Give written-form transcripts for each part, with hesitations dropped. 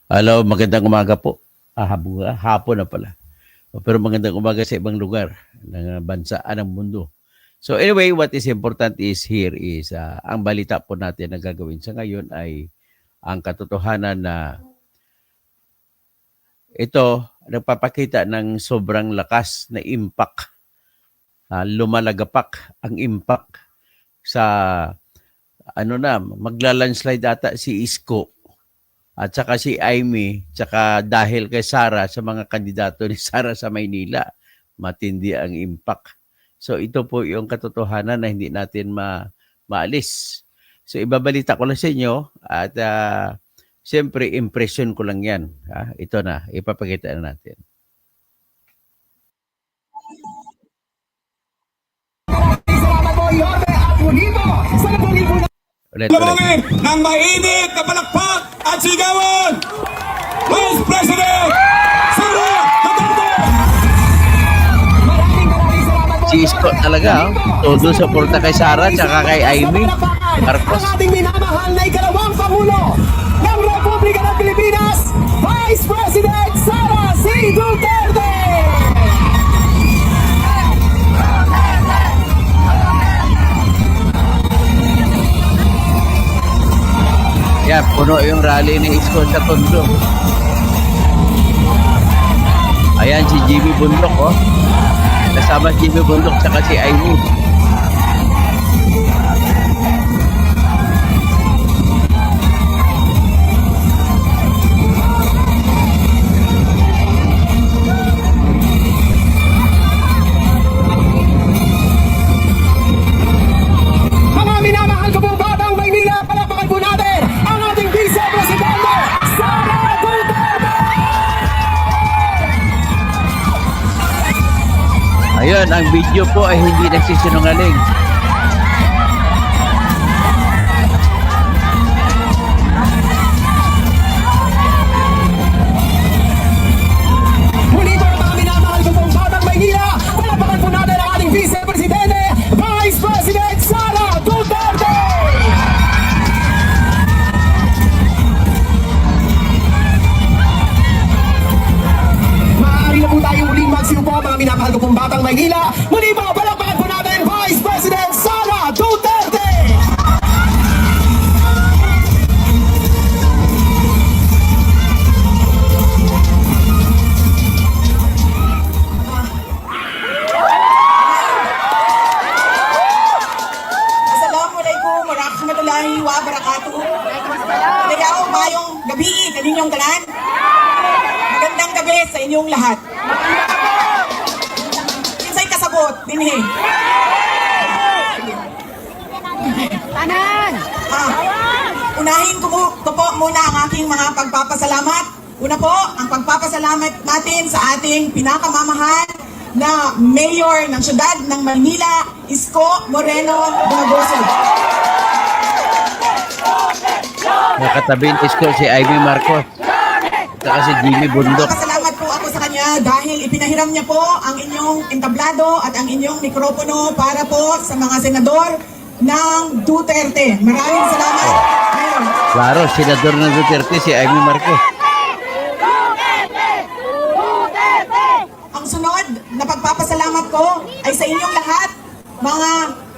Hello, magandang umaga po. Hapon na pala. Pero magandang umaga sa ibang lugar ng bansa, ng mundo. So anyway, what is important is here is ang balita po natin na gagawin sa ngayon ay ang katotohanan na ito nagpapakita ng sobrang lakas na impact. Lumalagapak ang impact sa magla-landslide ata si Isko at saka si Amy, saka dahil kay Sara sa mga kandidato ni Sara sa Maynila, matindi ang impact. So ito po yung katotohanan na hindi natin maalis. So ibabalita ko lang sa inyo at siyempre impression ko lang yan. Ito na, ipapakita na natin. Labangin ng mainit na palakpak at sigawan, Vice President Sara Duterte! Si Isko talaga, todo suporta kay Sara tsaka kay Amy Marcos. Ang ating minamahal na ikalawang Pangulo ng Republika ng Pilipinas, Vice President Sara C. Duterte! Yan, puno yung rally ni Isko sa Tondo. Ayan si Jimmy Bundok, oh. Kasama si Jimmy Bundok saka si Amy. Mga minamahal ko pong batang Maynila, palapakan po natin ang ating Vice Presidente, Sara Duterte! Ayun, ang video po ay hindi nagsisinungaling. Muli po mga minamahal ko pong batang Maynila, palapakan po natin ang ating Vice Presidente, Vice President Sara Duterte! Maaari na po tayo uling magsiupo mga minamahal ko pong batang Maynila. Muli po, palapakan po natin Vice President Sara Duterte! Assalamualaikum warahmatullahi wabarakatuh. Dayaw mayong gabi kaninyong tanan. Magandang gabi sa inyong lahat. Kinsay kasabot dinhi. Tanan! Unahin ko po muna ang aking mga pagpapasalamat. Una po, ang pagpapasalamat natin sa ating pinakamamahal na mayor ng syudad ng Maynila, Isko Moreno Bunagoso. Nakatabi ni Isko si Amy Marcos. Saka si Jimmy Bundok. Pasalamat po ako sa kanya dahil ipinahiram niya po ang inyong entablado at ang inyong mikropono para po sa mga senador ng Duterte. Maraming salamat. Mayor. Klaro, senador ng Duterte si Amy Marcos. Ang sunod na pagpapasalamat ko ay sa inyong lahat, mga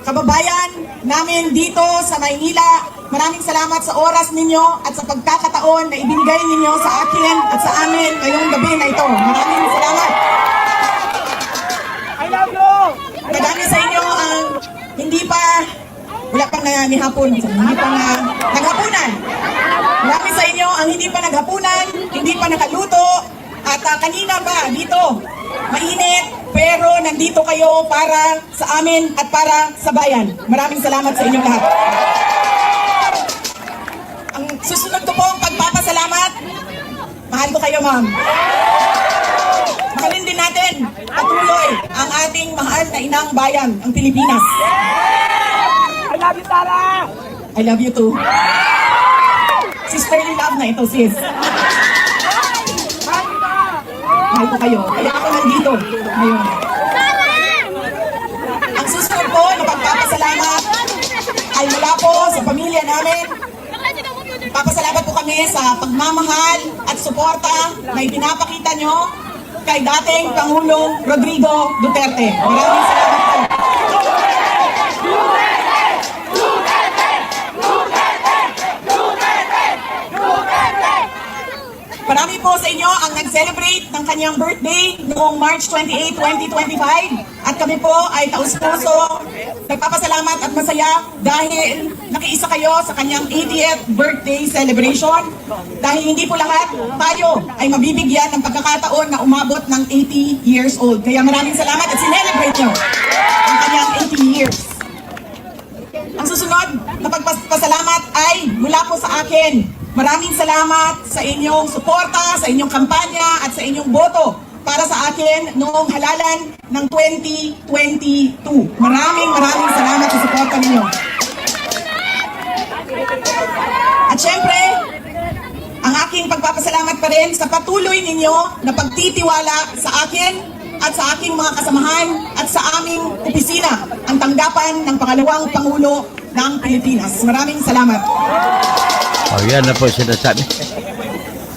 kababayan namin dito sa Maynila. Maraming salamat sa oras ninyo at sa pagkakataon na ibinigay ninyo sa akin at sa amin ngayong gabi na ito. Maraming salamat. I love you! Marami sa inyo ang hindi pa, wala pang nihapon, hindi pa naghapunan. Marami sa inyo ang hindi pa naghapunan, hindi pa nakaluto, at kanina pa dito, mainit, pero nandito kayo para sa amin at para sa bayan. Maraming salamat sa inyong lahat. Ang susunod ko pong pagpapasalamat, mahal ko kayo, ma'am. Mahalin din natin patuloy ang ating mahal na inang bayan, ang Pilipinas. I love you, Sara! I love you too. Sisterly love na ito, sis. Mahal ko kayo. Kaya ako nandito ngayon. Ang susunod po na pagpapasalamat ay mula po sa pamilya namin. Papasalamat po kami sa pagmamahal at suporta na ipinapakita nyo kay dating Pangulong Rodrigo Duterte. Maraming salamat po. Marami po sa inyo ang nag-celebrate ng kanyang birthday noong March 28, 2025. At kami po ay taus-puso nagpapasalamat at masaya dahil nakiisa kayo sa kanyang 80th birthday celebration. Dahil hindi po lahat tayo ay mabibigyan ng pagkakataon na umabot ng 80 years old. Kaya maraming salamat at sinelebrate nyo ang kanyang 80 years. Ang susunod na pagpasalamat ay mula po sa akin. Maraming salamat sa inyong suporta, sa inyong kampanya at sa inyong boto para sa akin noong halalan ng 2022. Maraming salamat sa suporta ninyo. At syempre, ang aking pagpapasalamat pa rin sa patuloy ninyo na pagtitiwala sa akin at sa aking mga kasamahan at sa aming opisina, ang tanggapan ng pangalawang Pangulo ng Pilipinas. Maraming salamat. Oh, yan na po sinasabi.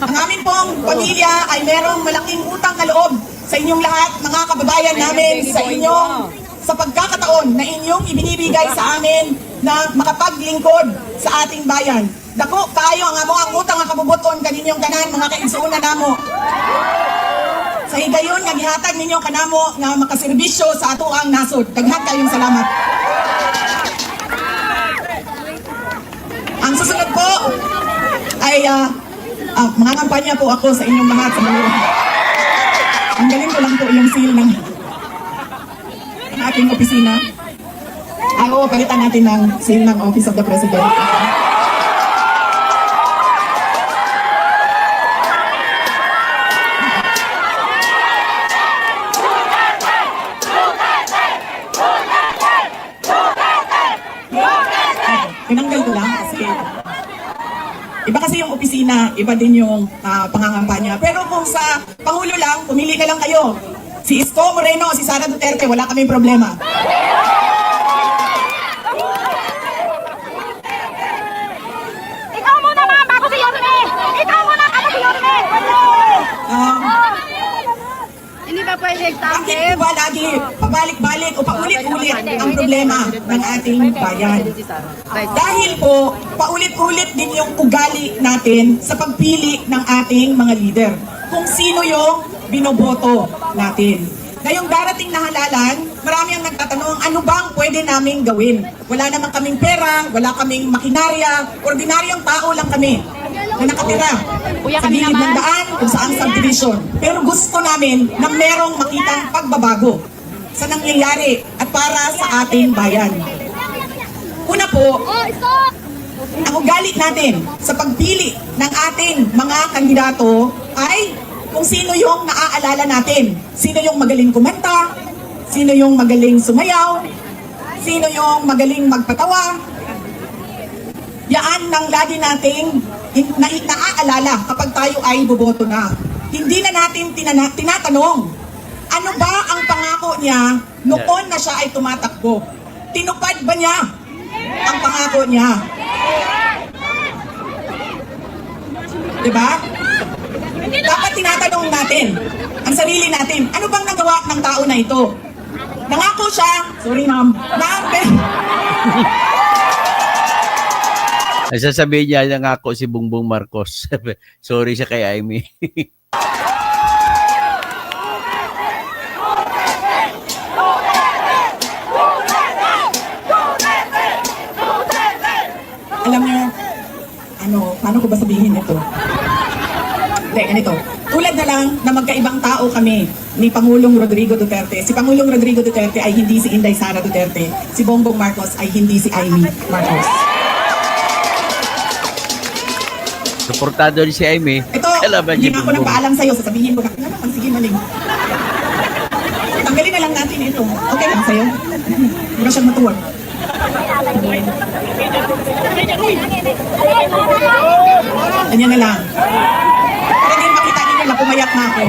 Ang amin pong pamilya ay merong malaking utang na loob sa inyong lahat, mga kababayan namin, sa inyong sa pagkakataon na inyong ibinibigay sa amin na makapaglingkod sa ating bayan. Dako, kayo ang amo ang utang nga kabubuton kaninyong tanan, mga kaigsuuna namo. Sa higayon nga gihatag ninyo kanamo nga makaserbisyo sa ato ang nasod. Daghan kayong salamat. Ang susunod po ay mga kampanya po ako sa inyong lahat sa mga. Ang galing ko lang po yung seal ng ating opisina. Oo, palitan natin ng seal ng Office of the President. Tinanggal ko lang kasi iba kasi yung opisina, iba din yung pangangampanya. Pero kung sa Pangulo lang, pumili ka lang kayo. Si Isko Moreno o si Sara Duterte, wala kaming problema. Ikaw muna ma'am, ako si Yorme! Ikaw muna, ako si Yorme! Hindi ba pwede Bakit ba lagi pabalik-balik o paulit-ulit ang problema ng ating bayan? Dahil po, paulit-ulit din yung ugali natin sa pagpili ng ating mga leader. Kung sino yung binoboto natin. Ngayong darating na halalan, marami ang nagtatanong, ano bang pwede naming gawin? Wala naman kaming pera, wala kaming makinarya, ordinaryong tao lang kami na nakatira sa gilid ng daan kung saang subdivision. Pero gusto namin na merong makitang pagbabago sa nangyayari at para sa ating bayan. Una po, ang ugali natin sa pagpili ng ating mga kandidato ay kung sino yung naaalala natin. Sino yung magaling kumanta, sino yung magaling sumayaw, sino yung magaling magpatawa. Yaan nang lagi nating naaalala kapag tayo ay boboto na. Hindi na natin tinatanong, ano ba ang pangako niya noon na siya ay tumatakbo? Tinupad ba niya ang pangako niya? Diba? Dapat tinatanong natin ang sarili natin, ano bang nagawa ng tao na ito? Nangako siya, sorry ma'am, Ay, sasabihin niya nangako si Bongbong Marcos. Sorry siya kay Amy. Alam niyo, paano ko ba sabihin ito? Hindi, ganito. Tulad na lang na magkaibang tao kami ni Pangulong Rodrigo Duterte. Si Pangulong Rodrigo Duterte ay hindi si Inday Sara Duterte. Si Bongbong Marcos ay hindi si Amy Marcos. Suportado rin si Amy. Ito, Kalaban hindi niya na ako nagpaalam sa'yo. Sasabihin ko na, ano naman, sige maling. Tanggalin na lang natin ito. Okay lang sa'yo? Hindi ba siyang matuwag? Ganyan na lang. Para din makita ninyo na pumayak na ako.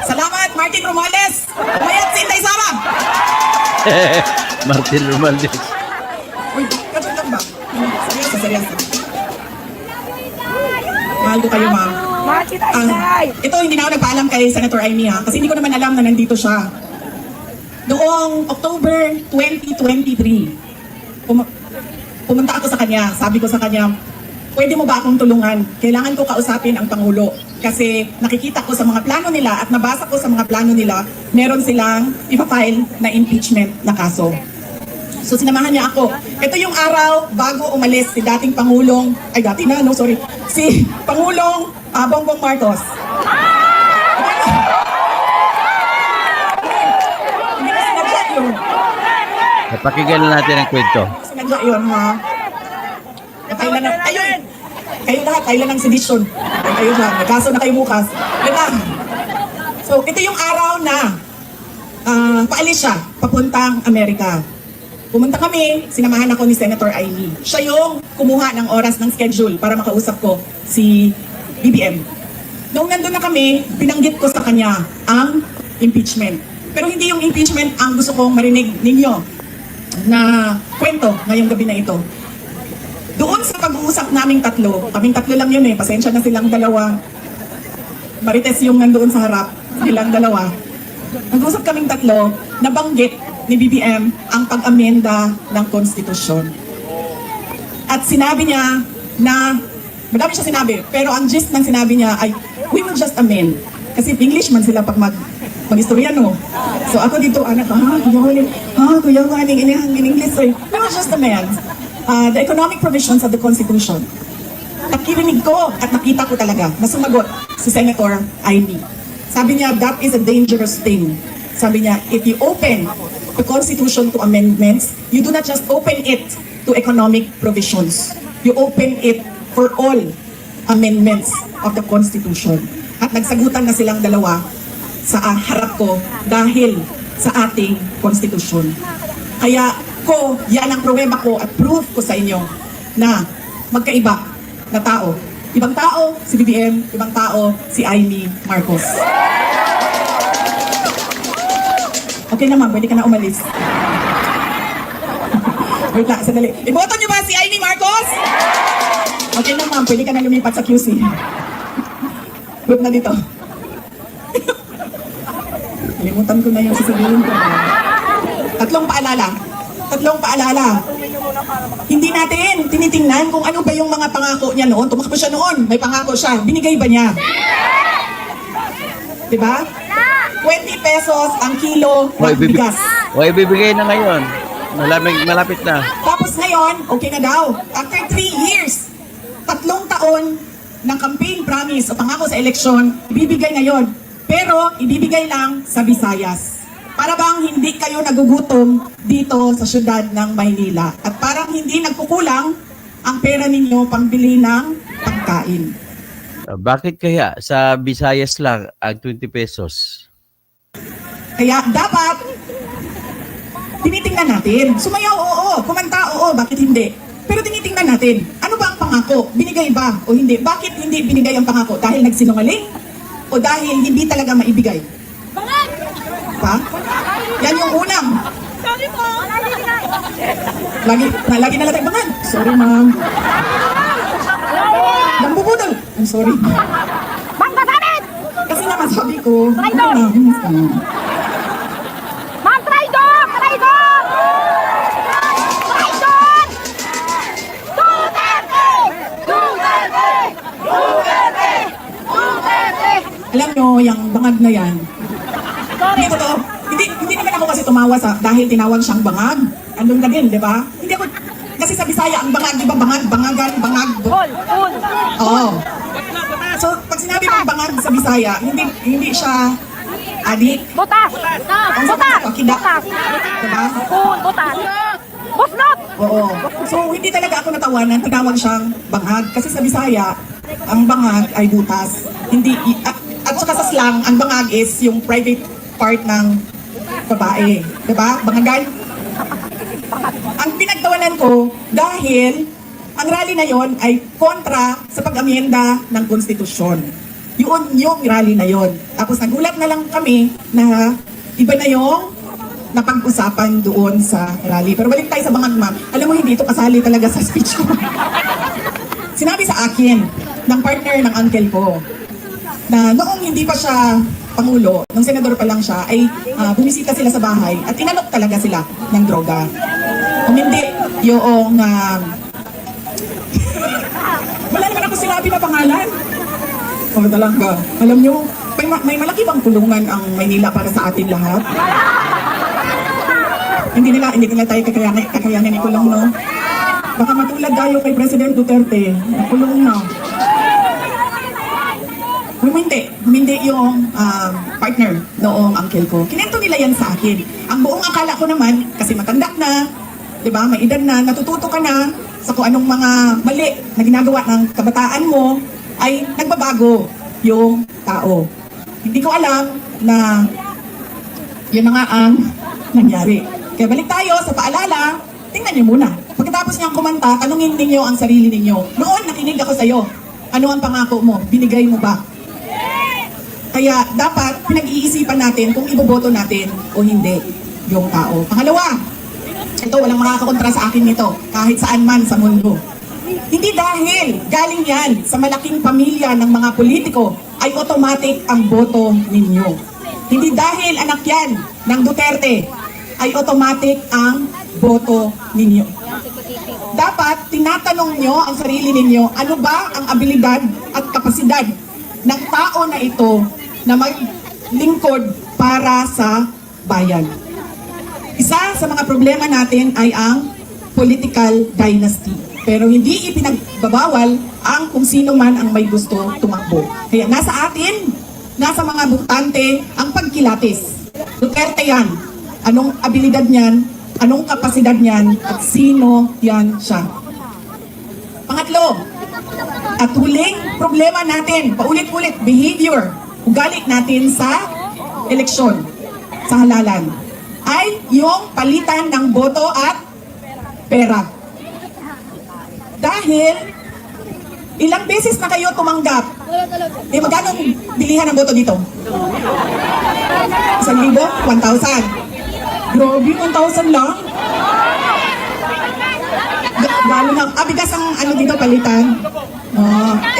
Salamat, Martin Romualdez! Pumayat si Inday Sara! Martin Romualdez. Uy, ganun lang ba? Seryoso, seryoso. Mahal ko kayo, ma'am. Ito, hindi na ako nagpaalam kay Senator Amy ha, kasi hindi ko naman alam na nandito siya. Noong October 2023, pumunta ako sa kanya. Sabi ko sa kanya, pwede mo ba akong tulungan? Kailangan ko kausapin ang Pangulo. Kasi nakikita ko sa mga plano nila at nabasa ko sa mga plano nila, meron silang ipafile na impeachment na kaso. So sinamahan niya ako. Ito yung araw bago umalis si dating Pangulong, si Pangulong Bongbong Marcos. Hindi na sinadya yun. Napakinggan na natin ang kwento. Sinadya yun, ha? Kailan na, ayun! Kayo lahat, kailan ang sedisyon? Kayo dyan, nagkaso na kayo bukas. Yan lang. So, ito yung araw na paalis siya, papuntang Amerika. Pumunta kami, sinamahan ako ni Senator Amy. Siya yung kumuha ng oras ng schedule para makausap ko si BBM. Nung nandun na kami, binanggit ko sa kanya ang impeachment. Pero hindi yung impeachment ang gusto kong marinig ninyo na kwento ngayong gabi na ito. Doon sa pag-uusap naming tatlo, kaming tatlo lang yun pasensya na silang dalawa. Marites yung nandoon sa harap, silang dalawa. Nag-uusap kaming tatlo, nabanggit ni BBM ang pag-amenda ng konstitusyon. At sinabi niya na, madami siya sinabi, pero ang gist ng sinabi niya ay, we will just amend. Kasi English man sila pag mag-historiano. So ako dito, anak, kuya huling, in English, we will just amend the economic provisions of the Constitution. Nakirinig ko at nakita ko talaga na sumagot si Senator Amy. Sabi niya, that is a dangerous thing. Sabi niya, if you open the Constitution to amendments, you do not just open it to economic provisions. You open it for all amendments of the Constitution. At nagsagutan na silang dalawa sa harap ko dahil sa ating Constitution. Kaya yan ang pruweba ko at proof ko sa inyo na magkaiba na tao. Ibang tao si BBM, ibang tao si Amy Marcos. Okay naman, pwede ka na umalis. Wait lang, sandali. Iboto niyo ba si Amy Marcos? Okay naman, pwede ka na lumipat sa QC. Group na dito. Kalimutan ko na yung sasabihin ko. Tatlong paalala. Hindi natin tinitingnan kung ano ba yung mga pangako niya noon. Tumakbo siya noon, may pangako siya. Binigay ba niya? Diba? 20 pesos ang kilo ng bigas. Ibibigay na ngayon. Malapit na. Tapos ngayon, okay na daw. After 3 years, 3 taon ng campaign promise o pangako sa eleksyon, ibibigay ngayon. Pero ibibigay lang sa Visayas. Para bang hindi kayo nagugutom dito sa syudad ng Maynila. At parang hindi nagkukulang ang pera ninyo pambili ng pagkain. Bakit kaya sa Visayas lang ang 20 pesos? Kaya dapat tinitingnan natin. Sumayaw, oo. Kumanta, oo. Bakit hindi? Pero tinitingnan natin. Ano ba ang pangako? Binigay ba o hindi? Bakit hindi binigay ang pangako? Dahil nagsinungaling? O dahil hindi talaga maibigay? Pa? Yan yung unang. Sorry po. Lagi na lang bangan. Sorry, ma'am. Nambubudol. I'm sorry. Ma'am, basahin! Kasi naman sabi ko, Traidor! Ma'am, traidor! Traidor! Traidor! Duterte! Duterte! Duterte! Duterte! alam nyo, yung bangag na yan, hindi totoo. Hindi naman ako kasi tumawa dahil tinawag siyang bangag. Andun na din, di ba? Hindi ako, kasi sa Bisaya, ang bangag, di ba bangag, bangagan, bangag. Oo. So, pag sinabi mong bangag sa Bisaya, hindi siya adik. Butas! Ang Butas! Kida. Butas! Diba? Butas! Buslot! Oo. So, hindi talaga ako natawanan, tinawag siyang bangag. Kasi sa Bisaya, ang bangag ay butas. Hindi, at saka sa slang, ang bangag is yung private part ng babae. Diba? Bangagan. Ang pinagtawanan ko, dahil ang rally na yon ay kontra sa pag-amyenda ng konstitusyon. Yun yung rally na yon. Tapos nagulat na lang kami na iba na yung napag-usapan doon sa rally. Pero balik tayo sa bangag, ma'am. Alam mo, hindi ito kasali talaga sa speech ko. Sinabi sa akin ng partner ng uncle ko. Na noong hindi pa siya Pangulo, nung senador pa lang siya, ay bumisita sila sa bahay at inalok talaga sila ng droga. Kung hindi, yung... wala naman ako sinabi na pangalan. O talaga, alam nyo, may malaki bang tulungan ang Maynila para sa atin lahat? Hindi nila tayo kakayanin ikulong, no? Baka matulad tayo kay President Duterte, nakulong na. Humindi yung partner noong uncle ko. Kinento nila yan sa akin. Ang buong akala ko naman, kasi matanda na, di ba, may edad na, natututo ka na sa kung anong mga mali na ginagawa ng kabataan mo, ay nagbabago yung tao. Hindi ko alam na yun na nga ang nangyari. Kaya balik tayo sa paalala, tingnan niyo muna. Pagkatapos niyang kumanta, tanungin ninyo ang sarili ninyo. Noon, nakinig ako sa'yo. Ano ang pangako mo? Binigay mo ba? Kaya dapat pinag-iisipan natin kung iboboto natin o hindi yung tao. Pangalawa, ito walang makakakontra sa akin nito kahit saan man sa mundo. Hindi dahil galing yan sa malaking pamilya ng mga politiko ay automatic ang boto ninyo. Hindi dahil anak yan ng Duterte ay automatic ang boto ninyo. Dapat tinatanong nyo ang sarili ninyo, ano ba ang abilidad at kapasidad ng tao na ito na maglingkod para sa bayan. Isa sa mga problema natin ay ang political dynasty. Pero hindi ipinagbabawal ang kung sino man ang may gusto tumakbo. Kaya nasa atin, nasa mga butante ang pagkilatis. Duterte yan. Anong abilidad niyan? Anong kapasidad niyan? At sino yan siya? Pangatlo, at huling problema natin, paulit-ulit, behavior, ugali natin sa eleksyon, sa halalan, ay yung palitan ng boto at pera. Dahil ilang beses na kayo tumanggap, magkano bilihan ng boto dito? 1,000? 1,000? Grabe, 1,000 lang? Gano'n lang. Bigas ang ano dito palitan.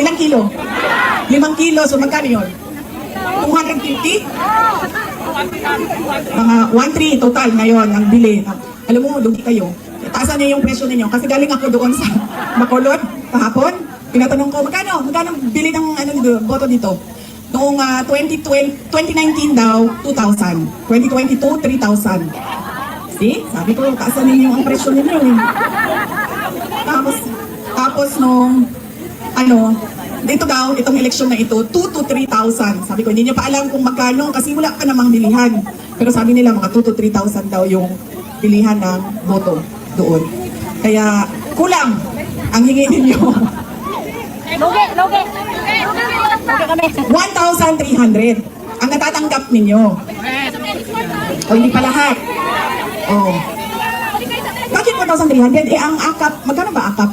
Ilang kilo? 5 kilo. So magkano yun? 250? Mga 1,300 total ngayon ang bili. Alam mo, lugi kayo. Taasan niyo yung presyo ninyo. Kasi galing ako doon sa Bacolod kahapon. Tinatanong ko, magkano bili ng boto dito? Noong 2019 daw, 2,000. 2022, 3,000. See? Sabi ko, taasan ninyo ang presyo ninyo. Tapos nung, dito daw, itong eleksyon na ito, 2 to 3,000. Sabi ko, hindi nyo pa alam kung magkano kasi wala pa namang bilihan. Pero sabi nila, mga 2 to 3,000 daw yung bilihan ng boto doon. Kaya, kulang ang hingi ninyo. Lugi kami. 1,300 ang natatanggap ninyo. O hindi pa lahat. O. Bakit 1,300? Ang akap, magkano ba akap?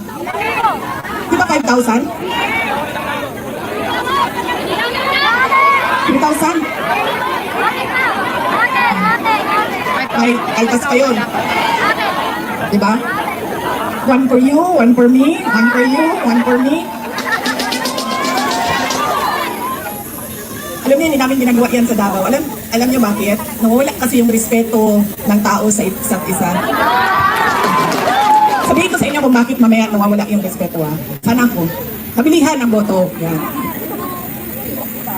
Di ba 5,000? 3,000? Ay, altas pa yun. Diba? One for you, one for me, one for you, one for me. Alam niyo, hindi namin ginagawa yan sa Davao. Alam niyo bakit? Nawala kasi yung respeto ng tao sa isa't isa. Sabihin ko sa inyo kung bakit mamaya nawawala yung respeto. Sana ako. Kabilihan ang boto. Yan.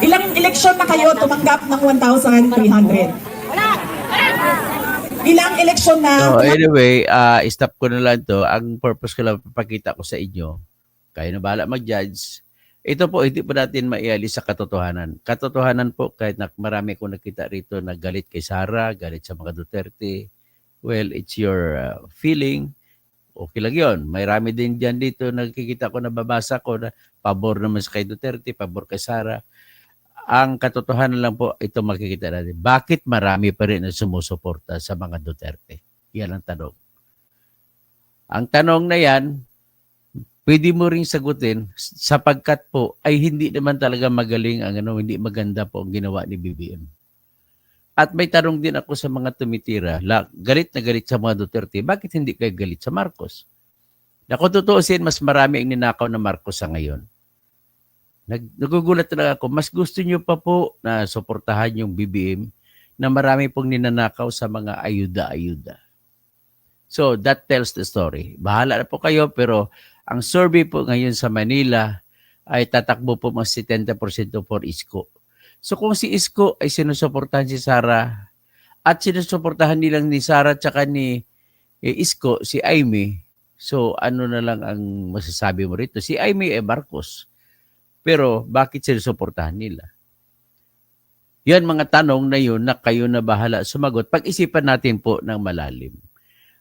Ilang eleksyon na kayo tumanggap ng 1,300? Ilang eleksyon na... So anyway, stop ko na lang to. Ang purpose ko lang papakita ko sa inyo, kayo na bahala mag-judge. Ito po, hindi po natin maialis sa katotohanan. Katotohanan po, kahit na marami ko nakita rito na galit kay Sara, galit sa mga Duterte, well, it's your feeling. Okay lang yun. May rami din dyan dito, nakikita ko, nababasa ko na pabor naman sa kay Duterte, pabor kay Sara. Ang katotohanan lang po, ito makikita natin. Bakit marami pa rin na sumusuporta sa mga Duterte? Yan ang tanong. Ang tanong na yan, pwede mo ring sagutin sapagkat po ay hindi naman talaga magaling ang hindi maganda po ang ginawa ni BBM. At may tanong din ako sa mga tumitira, galit na galit sa mga Duterte, bakit hindi kayo galit sa Marcos? Na kung tutuusin, mas marami ang ninakaw na Marcos sa ngayon. Nagugulat talaga ako. Mas gusto nyo pa po na suportahan yung BBM na marami pong ninanakaw sa mga ayuda-ayuda. So, that tells the story. Bahala na po kayo, pero ang survey po ngayon sa Manila ay tatakbo po mas 70% for Isko. So, kung si Isko ay sinusuportahan si Sara at sinusuportahan nilang ni Sara tsaka ni Isko, si Aimee, so ano na lang ang masasabi mo rito? Si Aimee Marcos. Pero bakit sinusuportahan nila? Yan mga tanong na yun na kayo na bahala sumagot. Pag-isipan natin po ng malalim.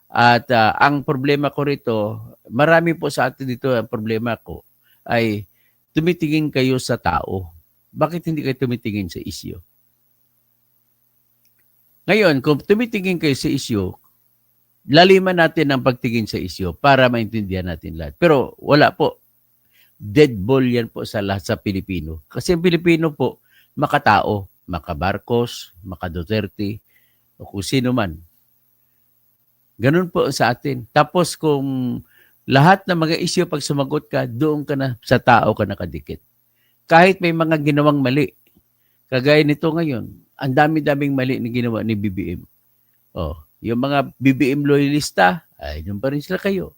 At ang problema ko rito, marami po sa atin dito, ang problema ko ay tumitingin kayo sa tao. Bakit hindi kayo tumitingin sa isyu? Ngayon, kung tumitingin kayo sa isyu, laliman natin ang pagtingin sa isyu para maintindihan natin lahat. Pero wala po. Dead ball yan po sa lahat sa Pilipino. Kasi ang Pilipino po, makatao, maka-Marcos, maka-Duterte, o kung sino man. Ganun po sa atin. Tapos kung lahat ng mga isyu pag sumagot ka, doon ka na sa tao ka nakadikit. Kahit may mga ginawang mali. Kagaya nito ngayon, ang dami-daming mali na ginawa ni BBM. Oh, yung mga BBM loyalista, ay yun pa rin sila kayo.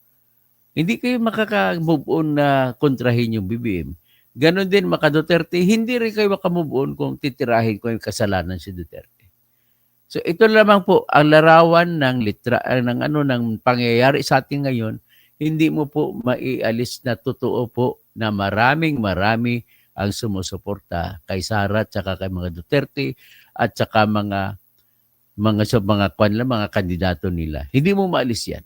Hindi kayo makaka-move on na kontrahin yung BBM. Ganon din maka Duterte, hindi rin kayo makamove on kung titirahin ko yung kasalanan si Duterte. So ito lamang po ang larawan ng ng pangyayari sa atin ngayon. Hindi mo po maialis na totoo po na marami ang sumusuporta kay Sara at saka kay mga Duterte at saka mga kandidato nila. Hindi mo maalis yan.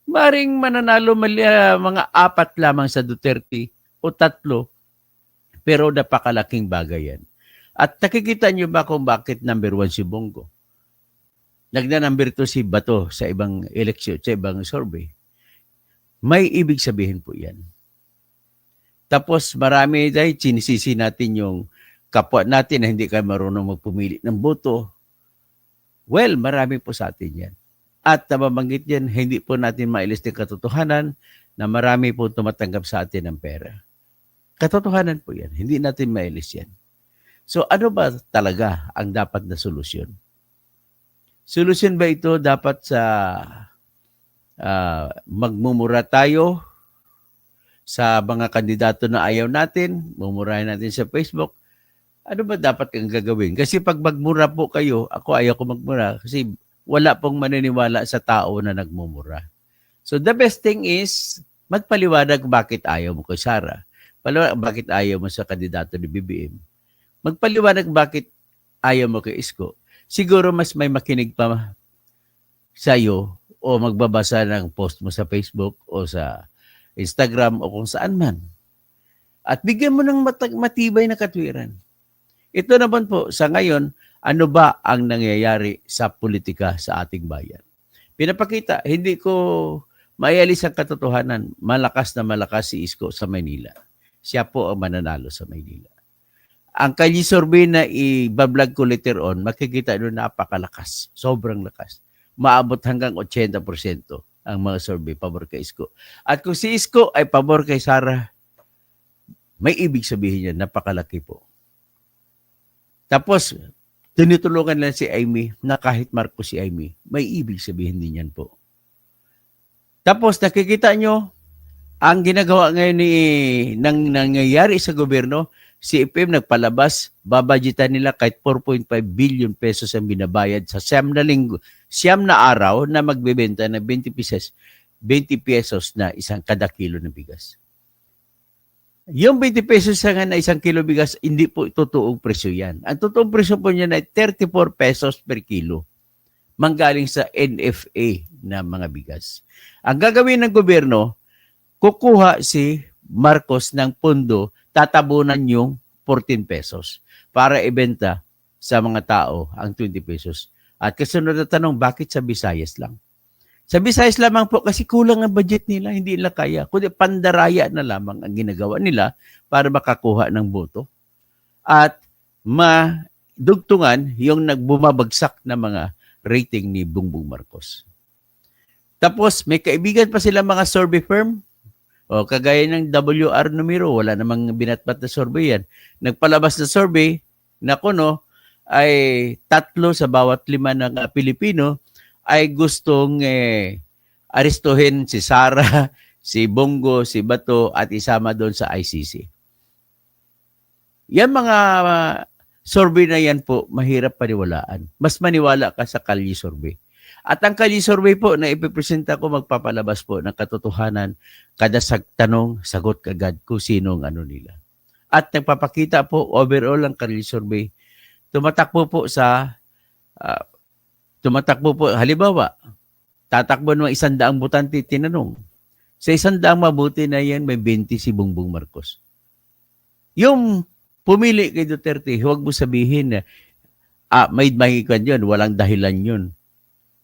Maring mananalo mga 4 lamang sa Duterte o 3, pero napakalaking bagay yan. At nakikita nyo ba kung bakit number 1 si Bongo? Nagna-number 2 si Bato sa ibang eleksyon, sa ibang survey. May ibig sabihin po yan. Tapos marami dahil sinisisi natin yung kapwa natin na hindi kayo marunong magpumili ng boto. Well, marami po sa atin yan. At nababanggit yan, hindi po natin mailis ng katotohanan na marami po tumatanggap sa atin ng pera. Katotohanan po yan. Hindi natin mailis yan. So ano ba talaga ang dapat na solusyon? Solusyon ba ito dapat sa magmumura tayo sa mga kandidato na ayaw natin, mumurahin natin sa Facebook? Ano ba dapat ang gagawin? Kasi pag magmura po kayo, ako ayaw ko magmura kasi wala pong maniniwala sa tao na nagmumura. So the best thing is magpaliwanag bakit ayaw mo kay Sara. Bakit ayaw mo sa kandidato ni BBM. Magpaliwanag bakit ayaw mo kay Isko. Siguro mas may makinig pa sa iyo o magbabasa ng post mo sa Facebook o sa Instagram o kung saan man. At bigyan mo ng matibay na katwiran. Ito naman po, sa ngayon, ano ba ang nangyayari sa politika sa ating bayan? Pinapakita, hindi ko maialis ang katotohanan. Malakas na malakas si Isko sa Maynila. Siya po ang mananalo sa Maynila. Ang Kalye survey na i-vlog ko later on, makikita doon napakalakas. Sobrang lakas. Maabot hanggang 80% ang mga survey pabor kay Isko. At kung si Isko ay pabor kay Sara, may ibig sabihin yan, napakalaki po. Tapos, tinutulungan lang si Aimee na kahit Marcos si Aimee, may ibig sabihin din yan po. Tapos, nakikita nyo, ang ginagawa ngayon nangyayari sa gobyerno, si CFM nagpalabas, babadgetan nila kahit 4.5 billion pesos ang binabayad sa siyam na araw na magbebenta ng 20 pesos na kada kilo ng bigas. Yung 20 pesos na isang kilo bigas, hindi po totoong presyo yan. Ang totoong presyo po niyan ay 34 pesos per kilo. Manggaling sa NFA na mga bigas. Ang gagawin ng gobyerno, kukuha si Marcos ng pondo, tatabunan yung 14 pesos para ibenta sa mga tao ang 20 pesos. At kasunod na tanong, bakit sa Visayas lang? Sa Visayas lamang po kasi kulang ang budget nila, hindi nila kaya. Kundi pandaraya na lamang ang ginagawa nila para makakuha ng boto. At madugtungan yung nagbumabagsak na mga rating ni Bongbong Marcos. Tapos may kaibigan pa sila mga survey firm O kagaya ng WR numero, wala namang binatbat na survey yan. Nagpalabas na survey na kuno ay 3 sa bawat 5 ng Pilipino ay gustong arestuhin si Sara, si Bongo, si Bato at isama doon sa ICC. Yan mga survey na yan po, mahirap paniwalaan. Mas maniwala ka sa Kalye survey. At ang Kalye survey po na ipipresenta ko, magpapalabas po ng katotohanan, kada tanong, sagot kagad kung sino ang ano nila. At nagpapakita po, overall ang Kalye survey, tumatakbo po, halimbawa, tatakbo ng 100 botante, tinanong. Sa 100 mabuti na yan, may 20 si Bongbong Marcos. Yung pumili kay Duterte, huwag mo sabihin na may mahikan yun, walang dahilan yun.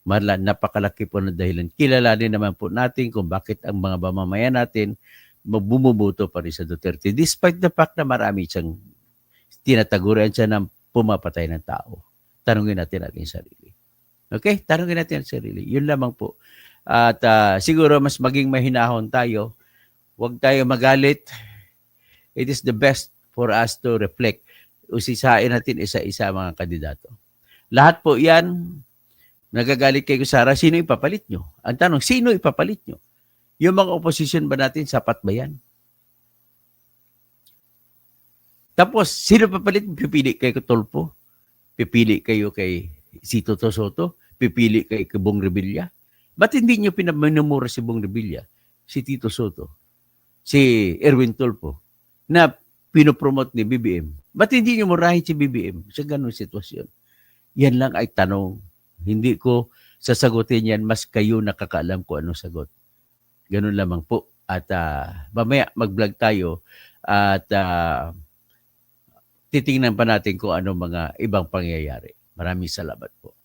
Napakalaki po ng dahilan. Kilalanin naman po natin kung bakit ang mga mamamayan natin bumubuto pa rin sa Duterte. Despite the fact na marami siyang tinataguran siya ng pumapatay ng tao. Tanungin natin ating sarili. Okay? Tanungin natin ang sarili. Yun lamang po. At siguro mas maging mahinahon tayo. Huwag tayo magalit. It is the best for us to reflect. Usisain natin isa-isa mga kandidato. Lahat po yan, nagagalit kay Sara, sino ipapalit nyo? Ang tanong, sino ipapalit nyo? Yung mga opposition ba natin, sapat ba yan? Tapos, sino papalit? Pipili kayo kay Tulfo? Pipili kayo kay Sito Soto? Pipili kayo kay Bong Revilla? Ba't hindi nyo pinaminumura si Bong Revilla? Si Tito Soto? Si Erwin Tulfo? Na pinopromote ni BBM? Ba't hindi nyo murahin si BBM sa ganung sitwasyon? Yan lang ay tanong. Hindi ko sasagutin yan, mas kayo nakakaalam ko anong sagot. Ganun lamang po. At mamaya mag-vlog tayo at titingnan pa natin kung ano mga ibang pangyayari. Maraming salamat po.